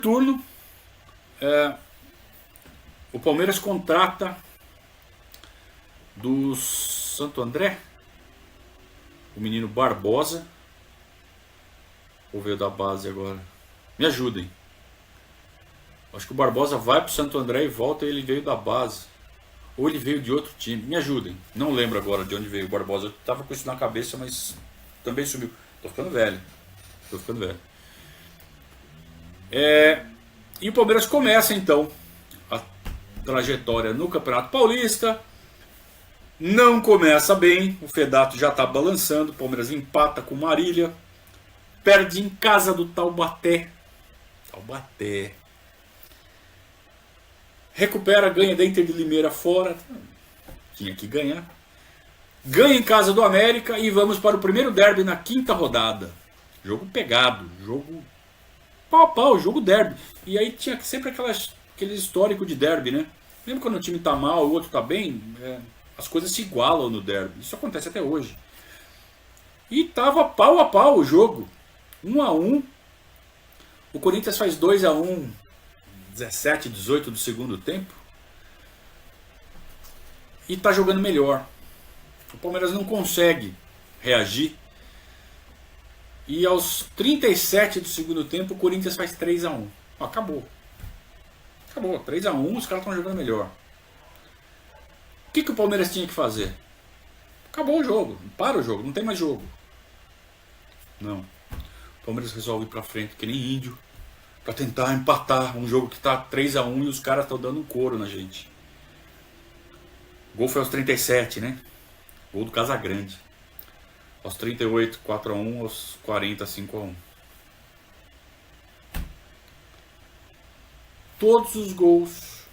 turno, o Palmeiras contrata do Santo André o menino Barbosa, ou veio da base agora? Me ajudem. Acho que o Barbosa vai pro Santo André e volta, e ele veio da base. Ou ele veio de outro time. Me ajudem. Não lembro agora de onde veio o Barbosa. Eu tava com isso na cabeça, mas também sumiu. Tô ficando velho. E o Palmeiras começa então a trajetória no Campeonato Paulista. Não começa bem. O Fedato já tá balançando. O Palmeiras empata com o Marília. Perde em casa do Taubaté. Recupera, ganha da Inter de Limeira fora. Tinha que ganhar. Ganha em casa do América e vamos para o primeiro derby na quinta rodada. Jogo pegado, jogo pau a pau, jogo derby. E aí tinha sempre aquele histórico de derby, né? Mesmo quando o time tá mal, o outro tá bem, as coisas se igualam no derby. Isso acontece até hoje. E tava pau a pau o jogo. 1-1. O Corinthians faz 2-1, 17, 18 do segundo tempo. E tá jogando melhor. O Palmeiras não consegue reagir. E aos 37 do segundo tempo, o Corinthians faz 3-1. Acabou. 3-1, os caras estão jogando melhor. O que o Palmeiras tinha que fazer? Acabou o jogo. Para o jogo, não tem mais jogo. Não. O Palmeiras resolve ir pra frente, que nem índio, pra tentar empatar um jogo que tá 3-1 e os caras estão dando um couro na gente. O gol foi aos 37, né? Gol do Casagrande. Aos 38, 4-1, aos 40, 5-1. Todos os gols,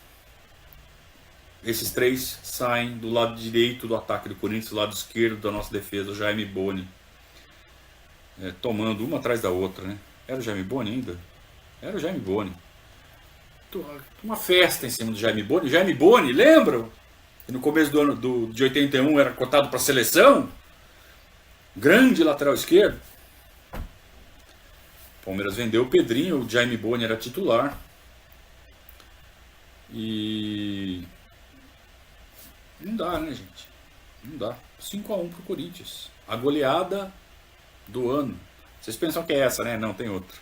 esses três, saem do lado direito do ataque do Corinthians, do lado esquerdo da nossa defesa, o Jaime Boni. Tomando uma atrás da outra, né? Era o Jaime Boni ainda? Era o Jaime Boni. Uma festa em cima do Jaime Boni. O Jaime Boni, lembram? No começo do ano de 81 era cotado para a seleção. Grande lateral esquerdo. O Palmeiras vendeu o Pedrinho, o Jaime Boni era titular. E não dá, né, gente? Não dá. 5-1 pro Corinthians. A goleada do ano. Vocês pensam que é essa, né? Não, tem outra.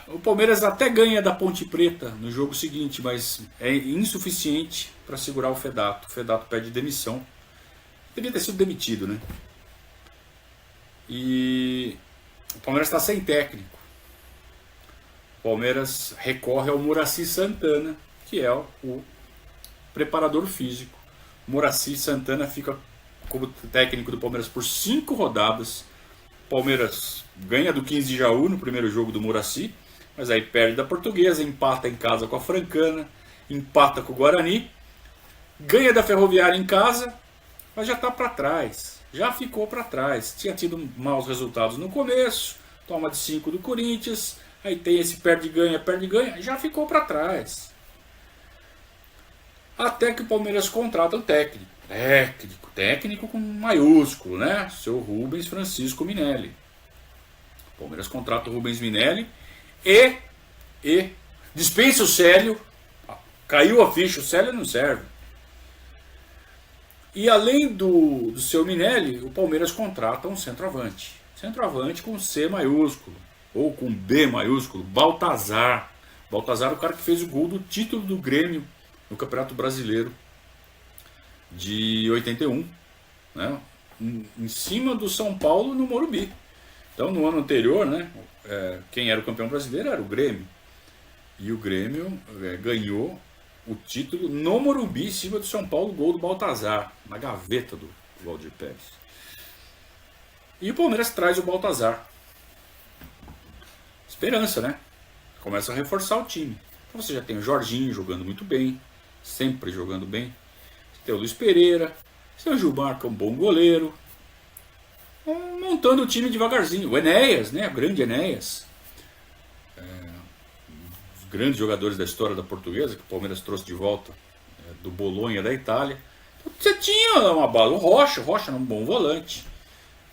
O Palmeiras até ganha da Ponte Preta no jogo seguinte, mas é insuficiente para segurar o Fedato. O Fedato pede demissão. Devia ter sido demitido, né? E o Palmeiras está sem técnico. O Palmeiras recorre ao Muracy Santana, que é o preparador físico. O Muracy Santana fica como técnico do Palmeiras por 5 rodadas. O Palmeiras ganha do 15 de Jaú no primeiro jogo do Muracy, mas aí perde da Portuguesa, empata em casa com a Francana, empata com o Guarani, ganha da Ferroviária em casa, mas já está para trás, já ficou para trás. Tinha tido maus resultados no começo, toma de 5 do Corinthians, aí tem esse perde-ganha, já ficou para trás. Até que o Palmeiras contrata um técnico com maiúsculo, né? Seu Rubens Francisco Minelli. O Palmeiras contrata o Rubens Minelli e dispensa o Célio. Caiu a ficha, o Célio não serve. E além do seu Minelli, o Palmeiras contrata um centroavante. Centroavante com C maiúsculo, ou com B maiúsculo, Baltazar. Baltazar é o cara que fez o gol do título do Grêmio no Campeonato Brasileiro de 81, né? Em cima do São Paulo no Morumbi. Então no ano anterior, né, quem era o campeão brasileiro era o Grêmio. E o Grêmio ganhou o título no Morumbi em cima do São Paulo, gol do Baltazar, na gaveta do Valdir Pérez. E o Palmeiras traz o Baltazar. Esperança, né? Começa a reforçar o time. Então você já tem o Jorginho jogando muito bem, sempre jogando bem. Você tem o Luiz Pereira, você tem o Gilmar, que é um bom goleiro. Montando o time devagarzinho. O Enéas, né? O grande Enéas. Os grandes jogadores da história da Portuguesa, que o Palmeiras trouxe de volta do Bolonha da Itália. Então, você tinha uma bala, o Rocha era um bom volante.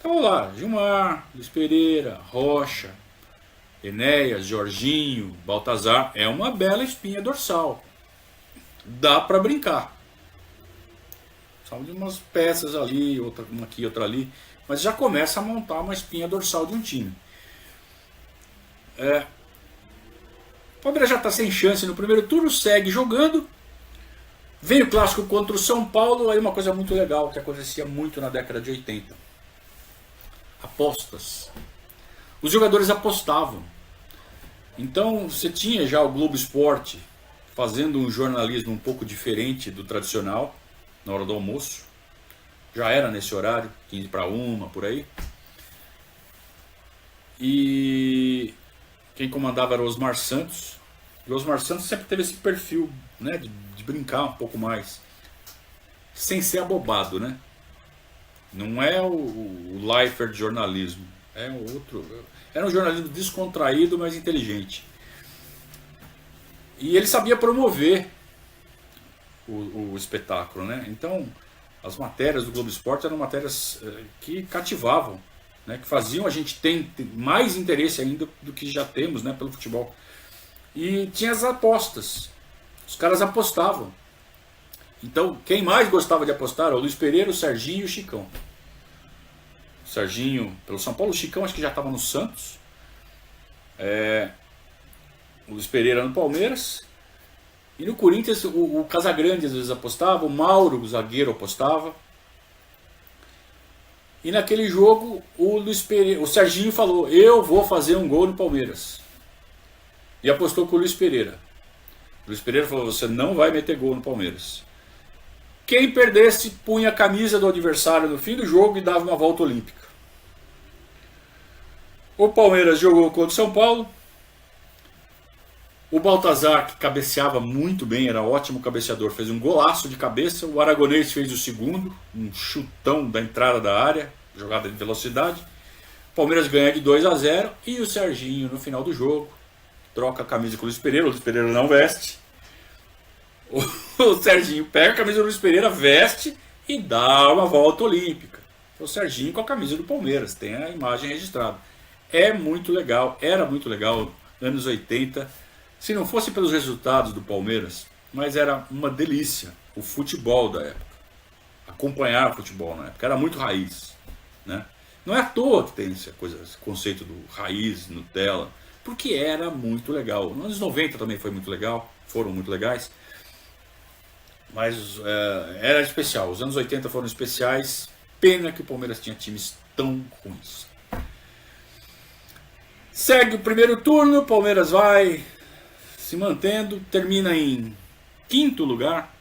Falou lá, Gilmar, Luiz Pereira, Rocha, Enéas, Jorginho, Baltazar. É uma bela espinha dorsal. Dá para brincar. São de umas peças ali, outra uma aqui, outra ali. Mas já começa a montar uma espinha dorsal de um time. O Palmeiras já está sem chance no primeiro turno, segue jogando. Vem o clássico contra o São Paulo, aí uma coisa muito legal que acontecia muito na década de 80. Apostas. Os jogadores apostavam. Então você tinha já o Globo Esporte fazendo um jornalismo um pouco diferente do tradicional, na hora do almoço. Já era nesse horário, 15 para 1, por aí. E quem comandava era o Osmar Santos. E o Osmar Santos sempre teve esse perfil, né, de brincar um pouco mais, sem ser abobado, né? Não é o Leifert de jornalismo, é outro. Era um jornalismo descontraído, mas inteligente. E ele sabia promover o espetáculo, né? Então, as matérias do Globo Esporte eram matérias que cativavam, né? Que faziam a gente ter mais interesse ainda do que já temos, né, pelo futebol. E tinha as apostas. Os caras apostavam. Então, quem mais gostava de apostar era o Luiz Pereira, o Serginho e o Chicão. O Serginho pelo São Paulo, o Chicão acho que já estava no Santos. O Luiz Pereira no Palmeiras. E no Corinthians o Casagrande às vezes apostava, o Mauro, o zagueiro, apostava. E naquele jogo o Serginho falou: eu vou fazer um gol no Palmeiras. E apostou com o Luiz Pereira. O Luiz Pereira falou: você não vai meter gol no Palmeiras. Quem perdesse punha a camisa do adversário no fim do jogo e dava uma volta olímpica. O Palmeiras jogou contra o São Paulo. O Baltazar, que cabeceava muito bem, era ótimo cabeceador, fez um golaço de cabeça. O Aragonês fez o segundo, um chutão da entrada da área, jogada de velocidade. O Palmeiras ganha de 2-0 e o Serginho, no final do jogo, troca a camisa com o Luiz Pereira. O Luiz Pereira não veste. O Serginho pega a camisa do Luiz Pereira, veste e dá uma volta olímpica. O Serginho com a camisa do Palmeiras, tem a imagem registrada. É muito legal, era muito legal, anos 80. Se não fosse pelos resultados do Palmeiras, mas era uma delícia o futebol da época. Acompanhar o futebol na época, era muito raiz, né? Não é à toa que tem esse conceito do raiz, Nutella, porque era muito legal. Nos anos 90 também foi muito legal, foram muito legais. Mas era especial, os anos 80 foram especiais. Pena que o Palmeiras tinha times tão ruins. Segue o primeiro turno, o Palmeiras vai se mantendo, termina em quinto lugar,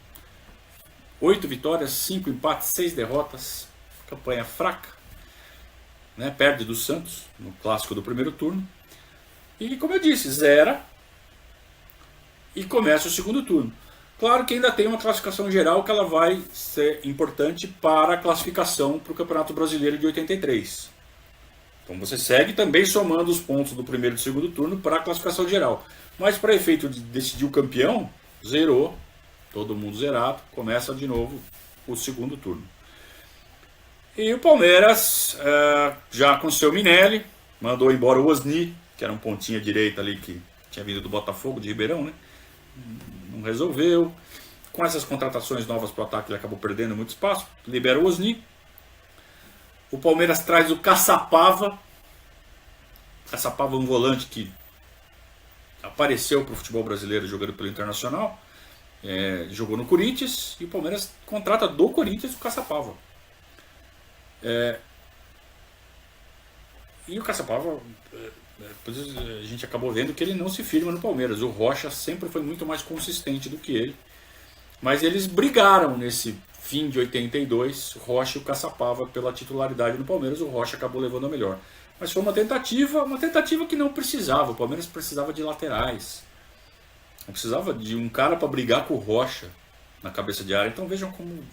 8 vitórias, 5 empates, 6 derrotas, campanha fraca, né? Perde do Santos no clássico do primeiro turno. E como eu disse, zera e começa o segundo turno. Claro que ainda tem uma classificação geral que ela vai ser importante para a classificação para o Campeonato Brasileiro de 83. Então você segue também somando os pontos do primeiro e do segundo turno para a classificação geral. Mas para efeito de decidir o campeão, zerou, todo mundo zerado, começa de novo o segundo turno. E o Palmeiras, já com o seu Minelli, mandou embora o Osni, que era um pontinha direita ali que tinha vindo do Botafogo, de Ribeirão, né? Não resolveu. Com essas contratações novas para o ataque, ele acabou perdendo muito espaço. Libera o Osni. O Palmeiras traz o Caçapava. Caçapava é um volante que apareceu para o futebol brasileiro jogando pelo Internacional. Jogou no Corinthians. E o Palmeiras contrata do Corinthians o Caçapava. E o Caçapava, depois a gente acabou vendo que ele não se firma no Palmeiras. O Rocha sempre foi muito mais consistente do que ele. Mas eles brigaram nesse fim de 82, o Rocha e o Caçapava, pela titularidade no Palmeiras. O Rocha acabou levando a melhor. Mas foi uma tentativa que não precisava. O Palmeiras precisava de laterais. Não precisava de um cara para brigar com o Rocha na cabeça de área. Então vejam como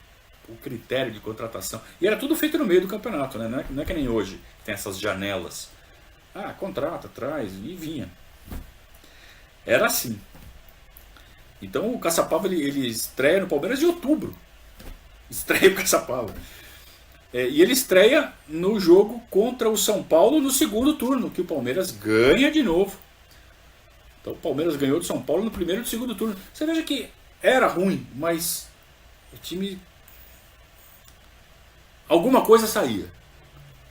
o critério de contratação. E era tudo feito no meio do campeonato, né? Não é que nem hoje, que tem essas janelas. Contrata, traz, e vinha. Era assim. Então o Caçapava ele estreia no Palmeiras em outubro. Estreia o Caçapava. E ele estreia no jogo contra o São Paulo no segundo turno, que o Palmeiras ganha de novo. Então o Palmeiras ganhou do São Paulo no primeiro e no segundo turno. Você veja que era ruim, mas o time... alguma coisa saía.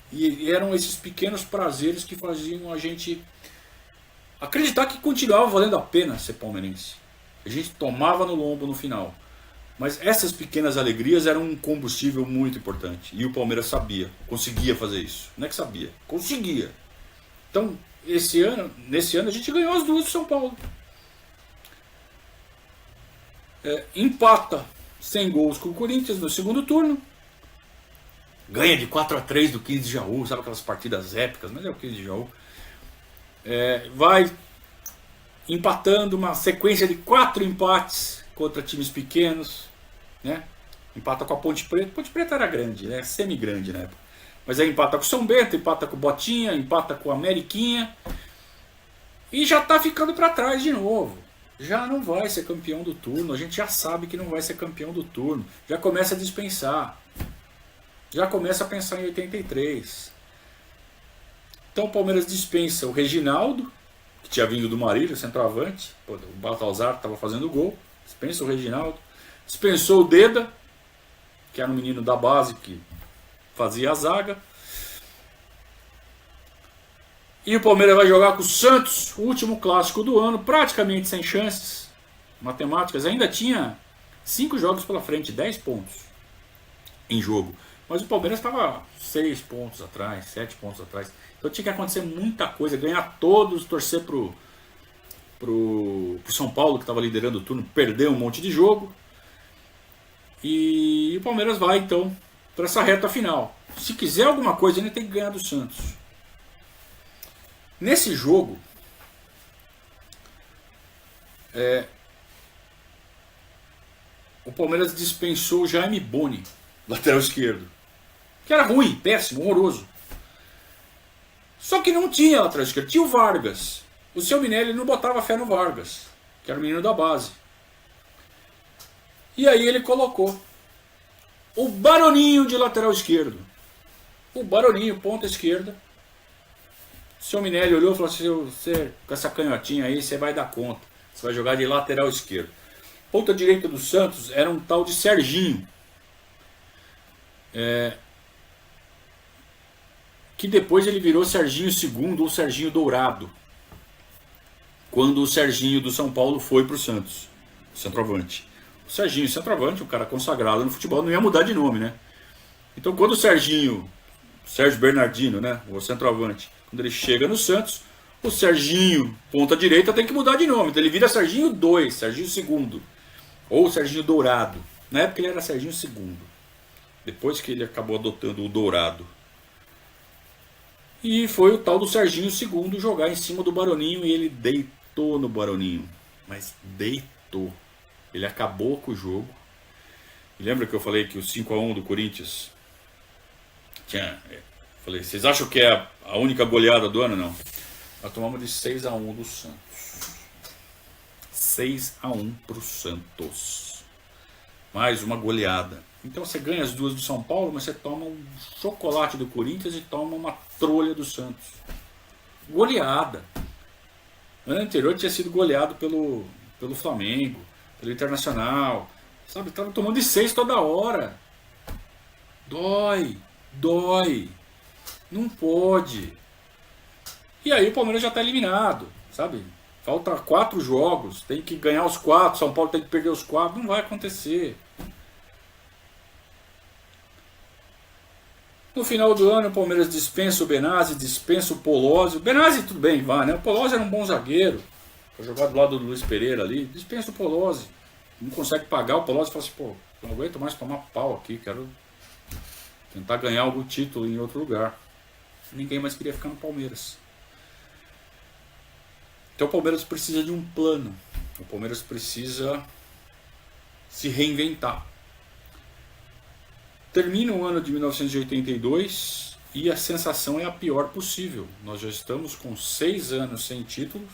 E eram esses pequenos prazeres que faziam a gente acreditar que continuava valendo a pena ser palmeirense. A gente tomava no lombo no final. Mas essas pequenas alegrias eram um combustível muito importante. E o Palmeiras sabia, conseguia fazer isso. Não é que sabia, conseguia. Então, nesse ano a gente ganhou as duas do São Paulo. Empata sem gols com o Corinthians no segundo turno. Ganha de 4-3 do 15 de Jaú, sabe aquelas partidas épicas, mas é o 15 de Jaú. Vai empatando uma sequência de 4 empates contra times pequenos, né? Empata com a Ponte Preta. Ponte Preta era grande, né? Semi-grande na época. Mas aí empata com o São Bento, empata com o Botinha, empata com a Ameriquinha. E já tá ficando para trás de novo. Já não vai ser campeão do turno. A gente já sabe que não vai ser campeão do turno. Já começa a dispensar. Já começa a pensar em 83. Então o Palmeiras dispensa o Reginaldo, que tinha vindo do Marília, centroavante. O Baltazar estava fazendo gol. Dispensa o Reginaldo. Dispensou o Deda, que era um menino da base que fazia a zaga. E o Palmeiras vai jogar com o Santos, o último clássico do ano, praticamente sem chances matemáticas. Ainda tinha 5 jogos pela frente, 10 pontos em jogo. Mas o Palmeiras estava 6 pontos atrás, 7 pontos atrás. Então tinha que acontecer muita coisa, ganhar todos, torcer pro São Paulo, que estava liderando o turno, perder um monte de jogo. E o Palmeiras vai então para essa reta final. Se quiser alguma coisa, ainda tem que ganhar do Santos. Nesse jogo, o Palmeiras dispensou o Jaime Boni, lateral esquerdo, que era ruim, péssimo, horroroso. Só que não tinha lateral esquerdo, tinha o Vargas. O seu Minelli não botava fé no Vargas, que era o menino da base. E aí ele colocou o Baroninho de lateral esquerdo. O Baroninho, ponta esquerda. O seu Minelli olhou e falou assim: você, com essa canhotinha aí, você vai dar conta. Você vai jogar de lateral esquerdo. Ponta direita do Santos era um tal de Serginho. Que depois ele virou Serginho II ou Serginho Dourado. Quando o Serginho do São Paulo foi para o Santos, centroavante. O Serginho, centroavante, um cara consagrado no futebol, não ia mudar de nome, né? Então quando o Sérgio Bernardino, né, o centroavante, quando ele chega no Santos, o Serginho, ponta direita, tem que mudar de nome. Então ele vira Serginho II, Serginho II. Ou Serginho Dourado. Na época ele era Serginho II. Depois que ele acabou adotando o Dourado. E foi o tal do Serginho II jogar em cima do Baroninho e ele deitou no Baroninho. Mas deitou. Ele acabou com o jogo. E lembra que eu falei que o 5-1 do Corinthians falei, vocês acham que é a única goleada do ano? Não. Nós tomamos de 6-1 do Santos. 6-1 pro Santos. Mais uma goleada. Então você ganha as duas do São Paulo, mas você toma um chocolate do Corinthians e toma uma trolha do Santos. Goleada. No ano anterior tinha sido goleado pelo Flamengo, pelo Internacional. Sabe, tava tomando de 6 toda hora. Dói. Não pode. E aí o Palmeiras já está eliminado, sabe? Falta 4 jogos, tem que ganhar os 4, São Paulo tem que perder os 4, não vai acontecer. No final do ano o Palmeiras dispensa o Benazzi, dispensa o Polozzi. O Benazzi tudo bem, vai, né? O Polozzi era um bom zagueiro, foi jogar do lado do Luiz Pereira ali, dispensa o Polozzi. Não consegue pagar, o Polozzi fala assim, pô, não aguento mais tomar pau aqui, quero tentar ganhar algum título em outro lugar. Ninguém mais queria ficar no Palmeiras. Então o Palmeiras precisa de um plano. O Palmeiras precisa se reinventar. Termina o ano de 1982 e a sensação é a pior possível. Nós já estamos com 6 anos sem títulos.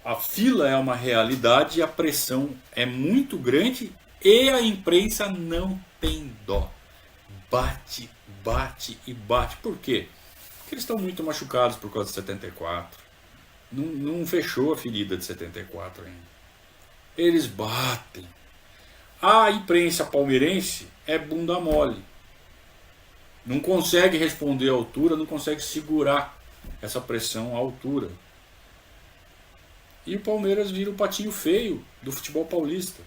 A fila é uma realidade e a pressão é muito grande e a imprensa não tem dó. bate, bate e bate. Por quê? Porque eles estão muito machucados por causa de 74. Não fechou a ferida de 74 ainda. Eles batem. A imprensa palmeirense é bunda mole. Não consegue responder à altura, não consegue segurar essa pressão à altura. E o Palmeiras vira o patinho feio do futebol paulista.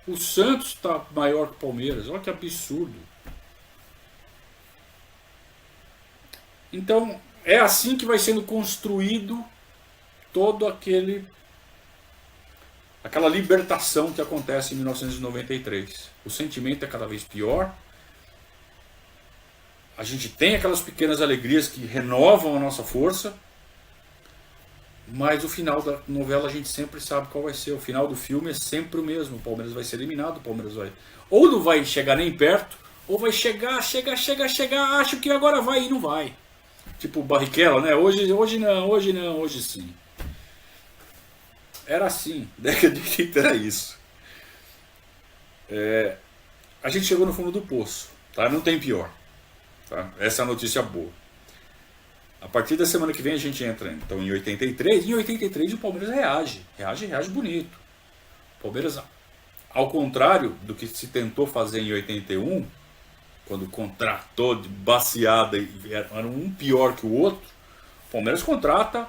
O Santos está maior que o Palmeiras. Olha que absurdo. Então, é assim que vai sendo construído todo aquela libertação que acontece em 1993. O sentimento é cada vez pior. A gente tem aquelas pequenas alegrias que renovam a nossa força, mas o final da novela a gente sempre sabe qual vai ser. O final do filme é sempre o mesmo. O Palmeiras vai ser eliminado, o Palmeiras vai... ou não vai chegar nem perto, ou vai chegar, acho que agora vai e não vai. Tipo o Barrichello, né? Hoje não, hoje sim. Era assim, década de 80 era isso. A gente chegou no fundo do poço, tá? Não tem pior. Tá? Essa é a notícia boa. A partir da semana que vem a gente entra então em 83. Em 83 o Palmeiras reage bonito. O Palmeiras, ao contrário do que se tentou fazer em 81, quando contratou de baseada e era um pior que o outro, o Palmeiras contrata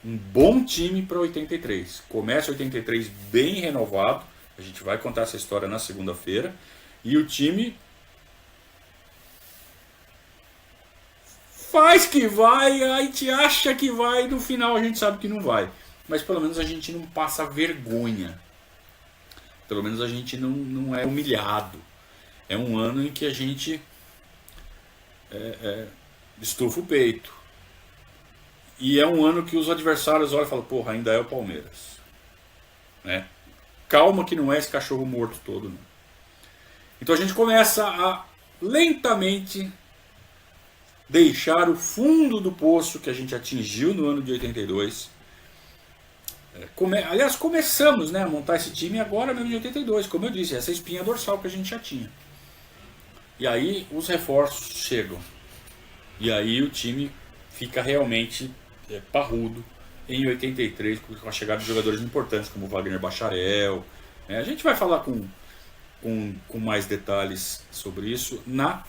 um bom time para 83. Começa 83 bem renovado. A gente vai contar essa história na segunda-feira. E o time faz que vai, a gente acha que vai, no final a gente sabe que não vai. Mas pelo menos a gente não passa vergonha. Pelo menos a gente não é humilhado. É um ano em que a gente estufa o peito. E é um ano que os adversários olham e falam, porra, ainda é o Palmeiras. Né? Calma que não é esse cachorro morto todo, não. Então a gente começa a lentamente deixar o fundo do poço que a gente atingiu no ano de 82. Aliás, começamos, né, a montar esse time agora mesmo de 82, como eu disse, essa espinha dorsal que a gente já tinha. E aí os reforços chegam. E aí o time fica realmente parrudo em 83, com a chegada de jogadores importantes como o Wagner Bacharel. A gente vai falar com mais detalhes sobre isso na